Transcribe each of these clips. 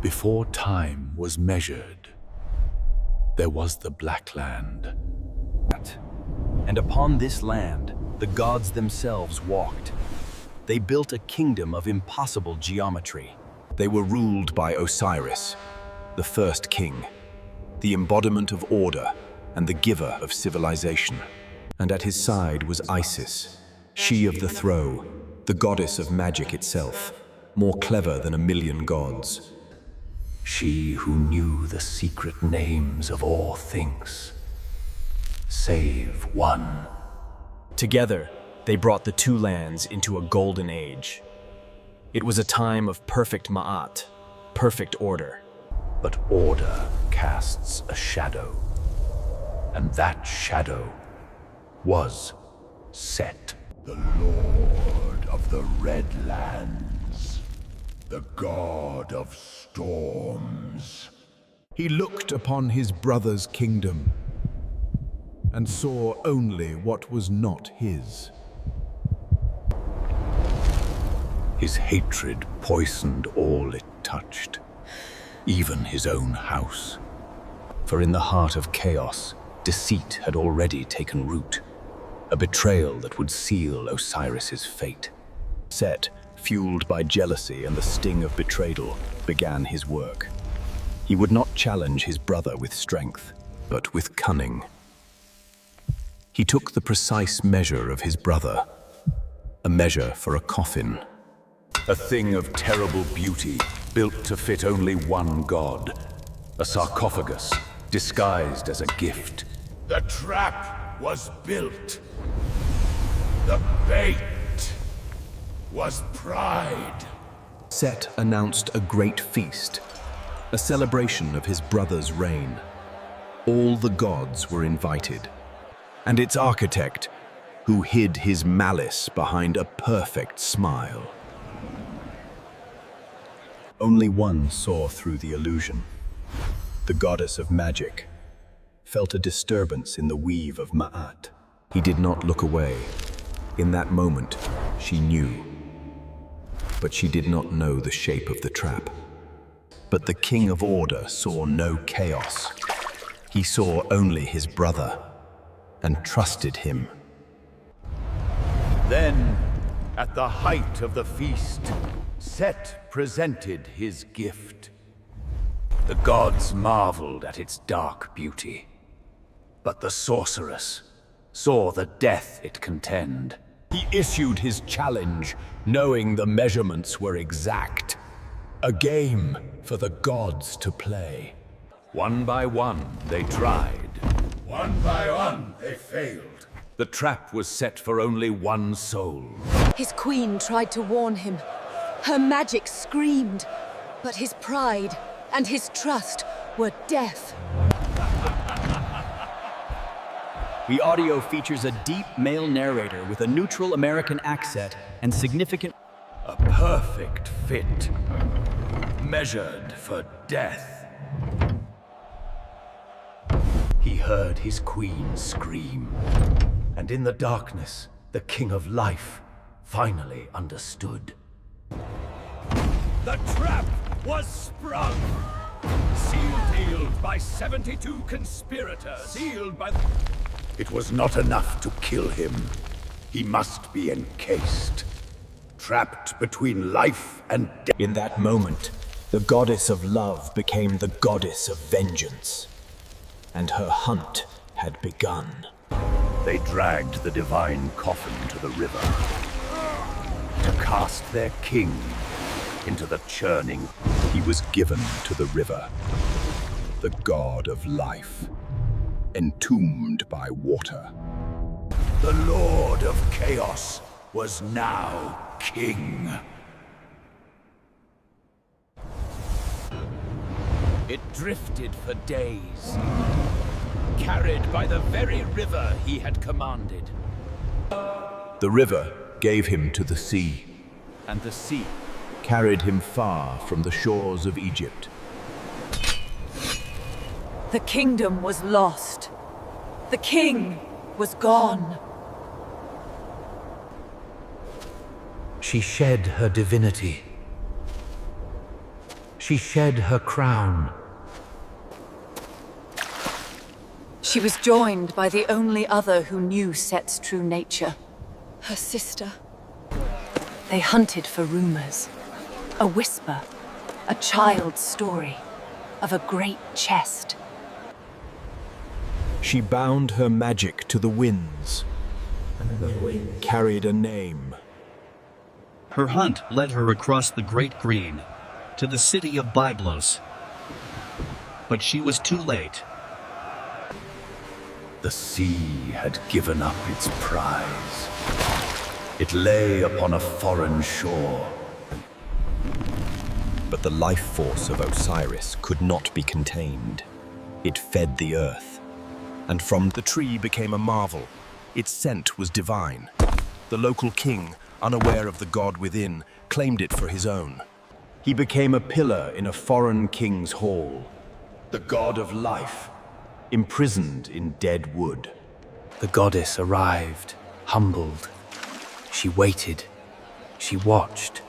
Before time was measured, there was the Black Land. And upon this land, the gods themselves walked. They built a kingdom of impossible geometry. They were ruled by Osiris, the first king, the embodiment of order and the giver of civilization. And at his side was Isis, she of the throw, the goddess of magic itself, more clever than a million gods. She who knew the secret names of all things, save one. Together, they brought the two lands into a golden age. It was a time of perfect ma'at, perfect order. But order casts a shadow, and that shadow was Set. The Lord of the Red Lands, the God of storms. He looked upon his brother's kingdom and saw only what was not his. His hatred poisoned all it touched, even his own house. For in the heart of chaos, deceit had already taken root, a betrayal that would seal Osiris's fate. Set, fueled by jealousy and the sting of betrayal, began his work. He would not challenge his brother with strength, but with cunning. He took the precise measure of his brother, a measure for a coffin. A thing of terrible beauty, built to fit only one god. A sarcophagus, disguised as a gift. The trap was built. The bait was pride. Set announced a great feast, a celebration of his brother's reign. All the gods were invited, and its architect, who hid his malice behind a perfect smile. Only one saw through the illusion. The goddess of magic felt a disturbance in the weave of Ma'at. He did not look away. In that moment, she knew. But she did not know the shape of the trap. But the King of Order saw no chaos. He saw only his brother and trusted him. Then, at the height of the feast, Set presented his gift. The gods marveled at its dark beauty, but the sorceress saw the death it contained. He issued his challenge, knowing the measurements were exact. A game for the gods to play. One by one, they tried. One by one, they failed. The trap was set for only one soul. His queen tried to warn him. Her magic screamed, but his pride and his trust were death. The audio features a deep male narrator with a neutral American accent and significant... A perfect fit, measured for death. He heard his queen scream, and in the darkness, the King of Life finally understood. The trap was sprung. Sealed by 72 conspirators. Sealed by... It was not enough to kill him. He must be encased, trapped between life and death. In that moment, the goddess of love became the goddess of vengeance, and her hunt had begun. They dragged the divine coffin to the river to cast their king into the churning. He was given to the river, the god of life, entombed by water. The Lord of Chaos was now king. It drifted for days, carried by the very river he had commanded. The river gave him to the sea, And the sea carried him far from the shores of Egypt. The kingdom was lost. The king was gone. She shed her divinity. she shed her crown. She was joined by the only other who knew Set's true nature, her sister. They hunted for rumors, a whisper, a child's story of a great chest. She bound her magic to the winds, carried a name. Her hunt led her across the Great Green to the city of Byblos. But she was too late. The sea had given up its prize. It lay upon a foreign shore. But the life force of Osiris could not be contained. It fed the earth. And from the tree became a marvel. Its scent was divine. The local king, unaware of the god within, claimed it for his own. He became a pillar in a foreign king's hall. The god of life, imprisoned in dead wood. The goddess arrived, humbled. She waited. She watched.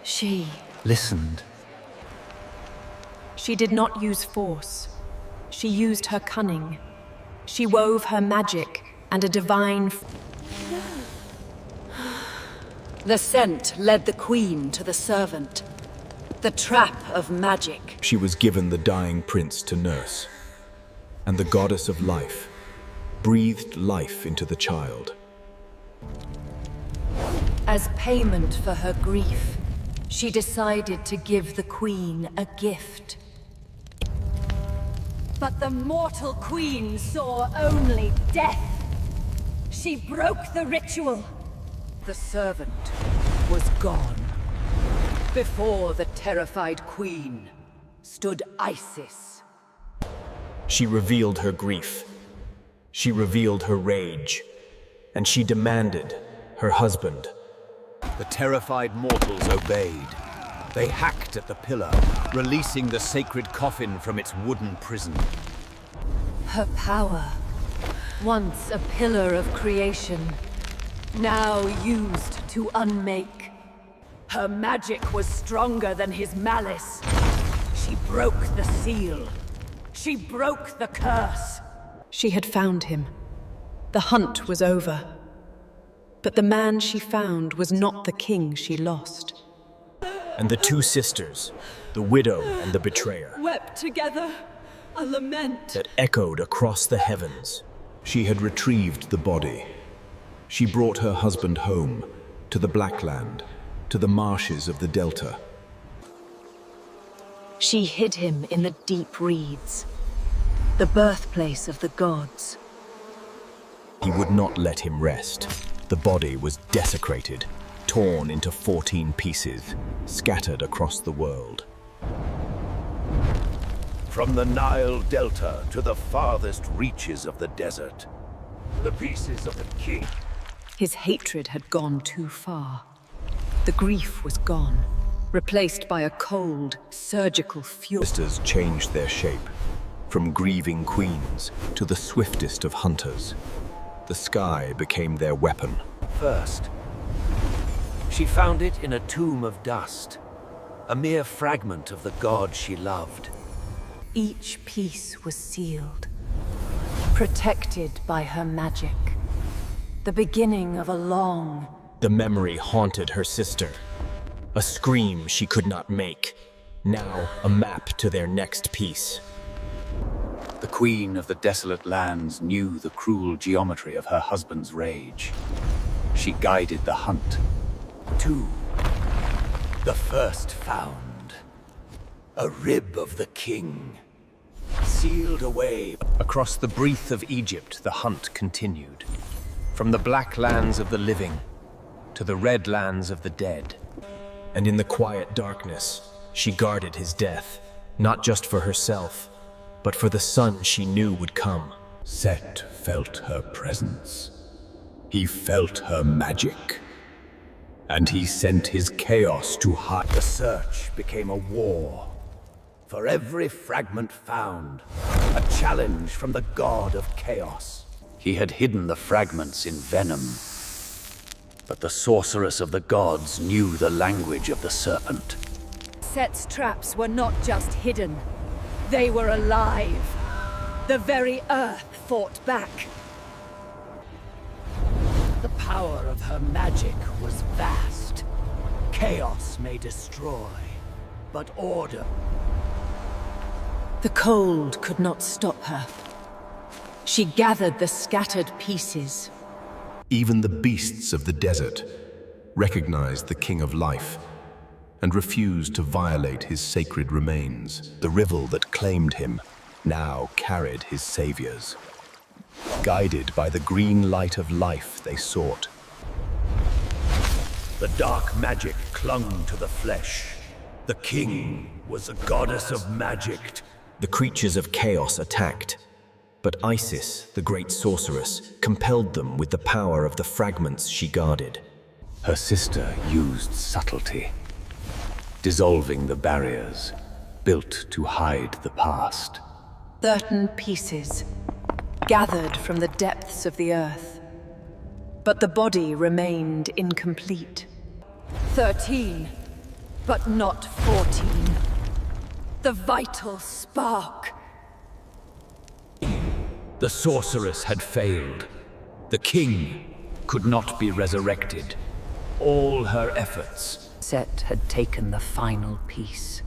She Listened. She did not use force. She used her cunning. She wove her magic and a divine... The scent led the queen to the servant. The trap of magic. She was given the dying prince to nurse. And the goddess of life breathed life into the child. As payment for her grief, she decided to give the queen a gift. But the mortal queen saw only death. She broke the ritual. The servant was gone. Before the terrified queen stood Isis. She revealed her grief. She revealed her rage. And she demanded her husband. The terrified mortals obeyed. They hacked at the pillar, releasing the sacred coffin from its wooden prison. Her power, once a pillar of creation, now used to unmake. Her magic was stronger than his malice. She broke the seal. She broke the curse. She had found him. The hunt was over. But the man she found was not the king she lost. And the two sisters, the widow and the betrayer, Wept together, a lament. that echoed across the heavens. She had retrieved the body. She brought her husband home, to the Black Land, to the marshes of the Delta. She hid him in the deep reeds, the birthplace of the gods. He would not let him rest. The body was desecrated, torn into 14 pieces, scattered across the world. From the Nile Delta to the farthest reaches of the desert, the pieces of the king. His hatred had gone too far. The grief was gone, replaced by a cold, surgical fury. Sisters changed their shape, from grieving queens to the swiftest of hunters. The sky became their weapon. First, she found it in a tomb of dust, a mere fragment of the god she loved. Each piece was sealed, protected by her magic. The beginning of a long... The memory haunted her sister. A scream she could not make. Now a map to their next piece. The queen of the desolate lands knew the cruel geometry of her husband's rage. She guided the hunt. Two. The first found. A rib of the king. Sealed away. Across the breadth of Egypt, the hunt continued. From the black lands of the living to the red lands of the dead. And in the quiet darkness, she guarded his death, not just for herself, but for the son she knew would come. Set felt her presence. He felt her magic. And he sent his chaos to hide. The search became a war. For every fragment found, a challenge from the god of chaos. He had hidden the fragments in venom. But the sorceress of the gods knew the language of the serpent. Set's traps were not just hidden. They were alive. The very earth fought back. The power of her magic was vast. Chaos may destroy, but order. The cold could not stop her. She gathered the scattered pieces. Even the beasts of the desert recognized the King of Life and refused to violate his sacred remains. The river that claimed him now carried his saviors. Guided by the green light of life they sought. The dark magic clung to the flesh. The king was a goddess of magic. The creatures of chaos attacked, but Isis, the great sorceress, compelled them with the power of the fragments she guarded. Her sister used subtlety, dissolving the barriers built to hide the past. Certain pieces, gathered from the depths of the earth. But the body remained incomplete. 13, but not 14. The vital spark. The sorceress had failed. The king could not be resurrected. All her efforts. Set had taken the final piece.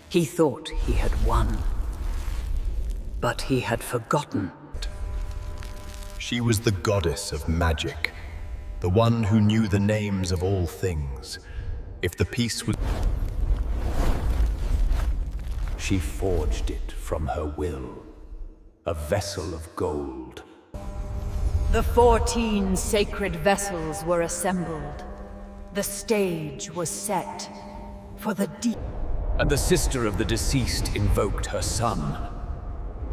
He thought he had won. But he had forgotten. She was the goddess of magic, the one who knew the names of all things. If the piece was... She forged it from her will, a vessel of gold. The 14 sacred vessels were assembled. The stage was set for the deep. And the sister of the deceased invoked her son,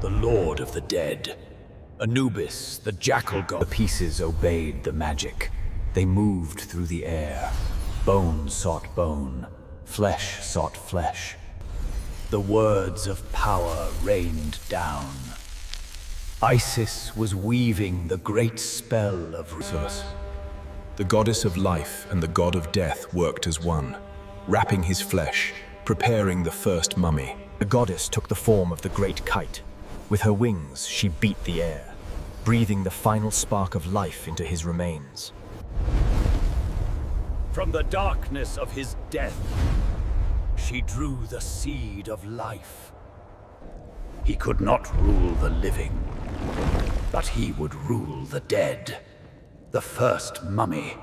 the Lord of the Dead. Anubis, the jackal god. The pieces obeyed the magic. They moved through the air. Bone sought bone, flesh sought flesh. The words of power rained down. Isis was weaving the great spell of Osiris. The goddess of life and the god of death worked as one, wrapping his flesh, preparing the first mummy. The goddess took the form of the great kite. With her wings, she beat the air, breathing the final spark of life into his remains. From the darkness of his death, she drew the seed of life. He could not rule the living, but he would rule the dead. The first mummy.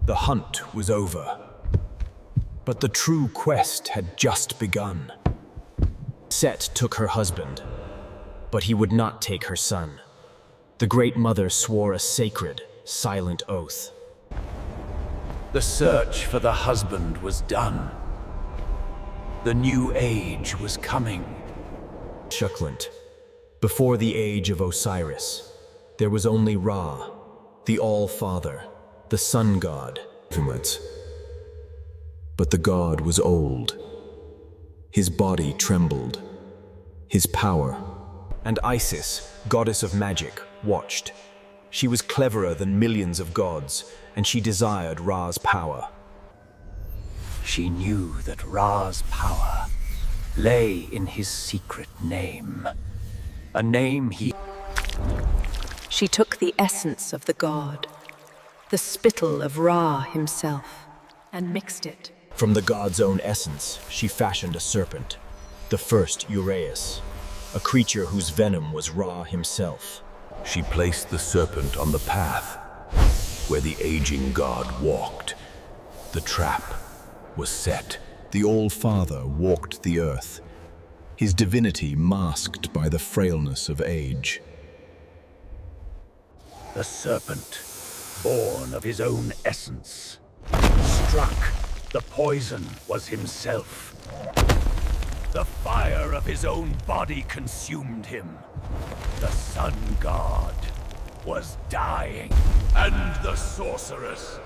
The hunt was over, but the true quest had just begun. Set took her husband, but he would not take her son. The Great Mother swore a sacred, silent oath. The search for the husband was done. The new age was coming. Shucklant. Before the age of Osiris, there was only Ra, the All-Father, the Sun God. But the god was old. His body trembled. His power. And Isis, goddess of magic, watched. She was cleverer than millions of gods, and she desired Ra's power. She knew that Ra's power lay in his secret name. A name he... She took the essence of the god, the spittle of Ra himself, and mixed it. From the god's own essence, she fashioned a serpent, the first Uraeus, a creature whose venom was Ra himself. She placed the serpent on the path where the aging god walked. The trap was set. The All-Father walked the earth, his divinity masked by the frailness of age. The serpent, born of his own essence, struck. The poison was himself. The fire of his own body consumed him. The sun god was dying. And the sorceress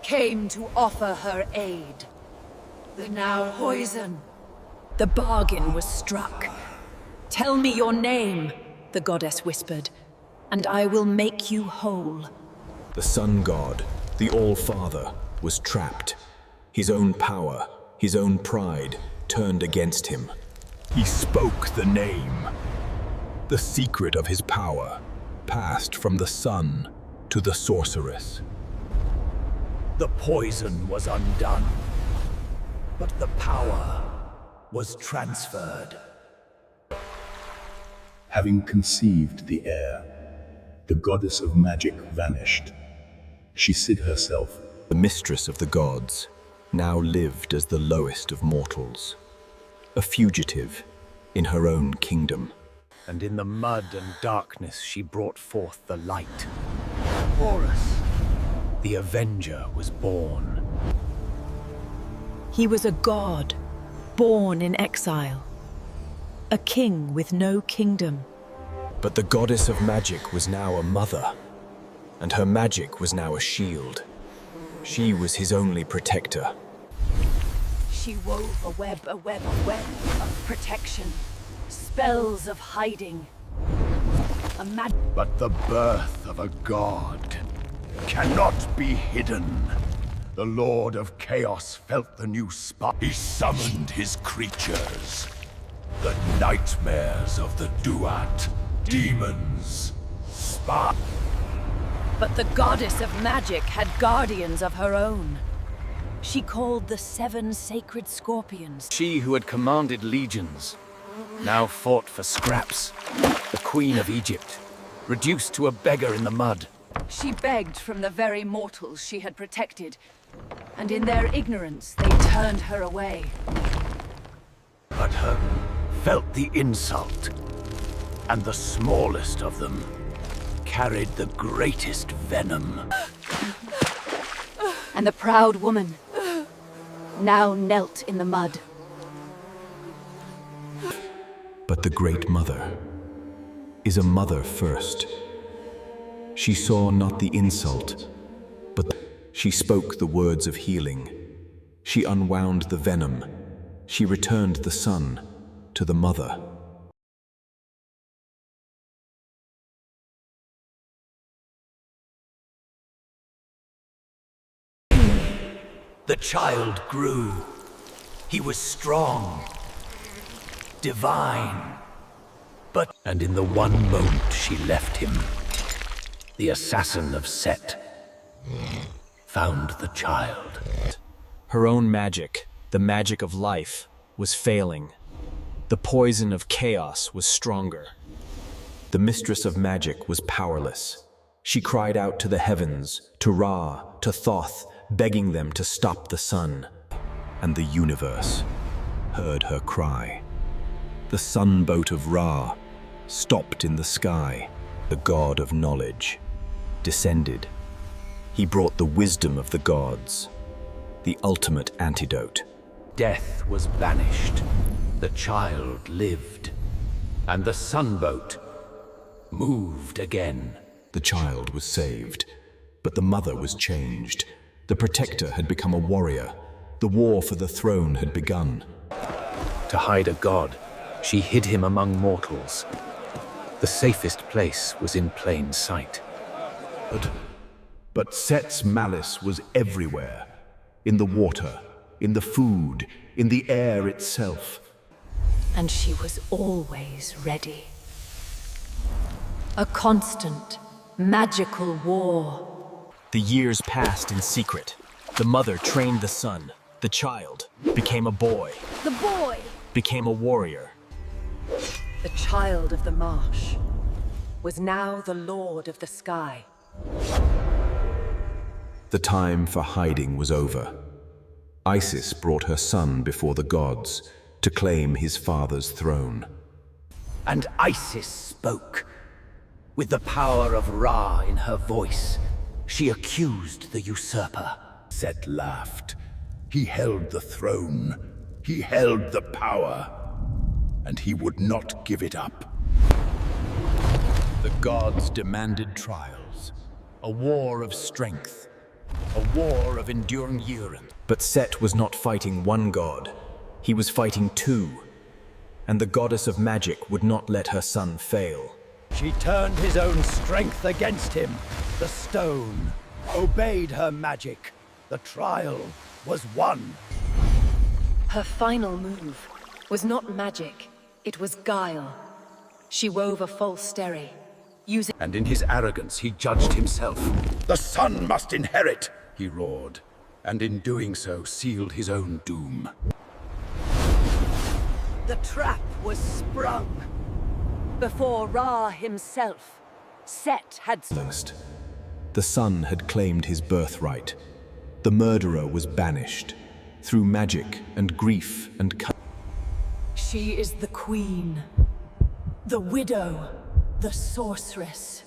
Came to offer her aid. The now poison. The bargain was struck. Tell me your name, the goddess whispered, and I will make you whole. The sun god, the All-Father, was trapped. His own power, his own pride, turned against him. He spoke the name. The secret of his power passed from the sun to the sorceress. The poison was undone, but the power was transferred. Having conceived the heir, the goddess of magic vanished. She hid herself. The mistress of the gods now lived as the lowest of mortals, a fugitive in her own kingdom. And in the mud and darkness she brought forth the light. Horus, the Avenger, was born. He was a god, born in exile. A king with no kingdom. But the goddess of magic was now a mother, and her magic was now a shield. She was his only protector. She wove a web of protection. Spells of hiding. But the birth of a god cannot be hidden. The Lord of Chaos felt the new spark. He summoned his creatures. The nightmares of the Duat. Demons. But the goddess of magic had guardians of her own. She called the 7 sacred scorpions. She who had commanded legions now fought for scraps. The Queen of Egypt, reduced to a beggar in the mud. She begged from the very mortals she had protected, and in their ignorance they turned her away. But her felt the insult, and the smallest of them carried the greatest venom. And the proud woman now knelt in the mud. But the Great Mother is a mother first. She saw not the insult, but she spoke the words of healing. She unwound the venom. She returned the son to the mother. The child grew. He was strong, divine. And in the one moment she left him, the assassin of Set found the child. Her own magic, the magic of life, was failing. The poison of chaos was stronger. The mistress of magic was powerless. She cried out to the heavens, to Ra, to Thoth, begging them to stop the sun. And the universe heard her cry. The sunboat of Ra stopped in the sky. The god of knowledge descended. He brought the wisdom of the gods, the ultimate antidote. Death was banished. The child lived. And the sunboat moved again. The child was saved, but the mother was changed. The protector had become a warrior. The war for the throne had begun. To hide a god, she hid him among mortals. The safest place was in plain sight. But Set's malice was everywhere. In the water, in the food, in the air itself. And she was always ready. A constant, magical war. The years passed in secret. The mother trained the son. The child became a boy. The boy became a warrior. The child of the marsh was now the lord of the sky. The time for hiding was over. Isis brought her son before the gods to claim his father's throne. And Isis spoke. With the power of Ra in her voice, she accused the usurper. Set laughed. He held the throne. He held the power. And he would not give it up. The gods demanded trials, a war of strength, a war of enduring years. But Set was not fighting one god. He was fighting two. And the goddess of magic would not let her son fail. She turned his own strength against him. The stone obeyed her magic. The trial was won. Her final move was not magic, it was guile. She wove a false steri, using... And in his arrogance, he judged himself. The son must inherit, he roared, and in doing so, sealed his own doom. The trap was sprung. Before Ra himself, Set had... The son had claimed his birthright. The murderer was banished. Through magic and grief and She is the queen, the widow, the sorceress.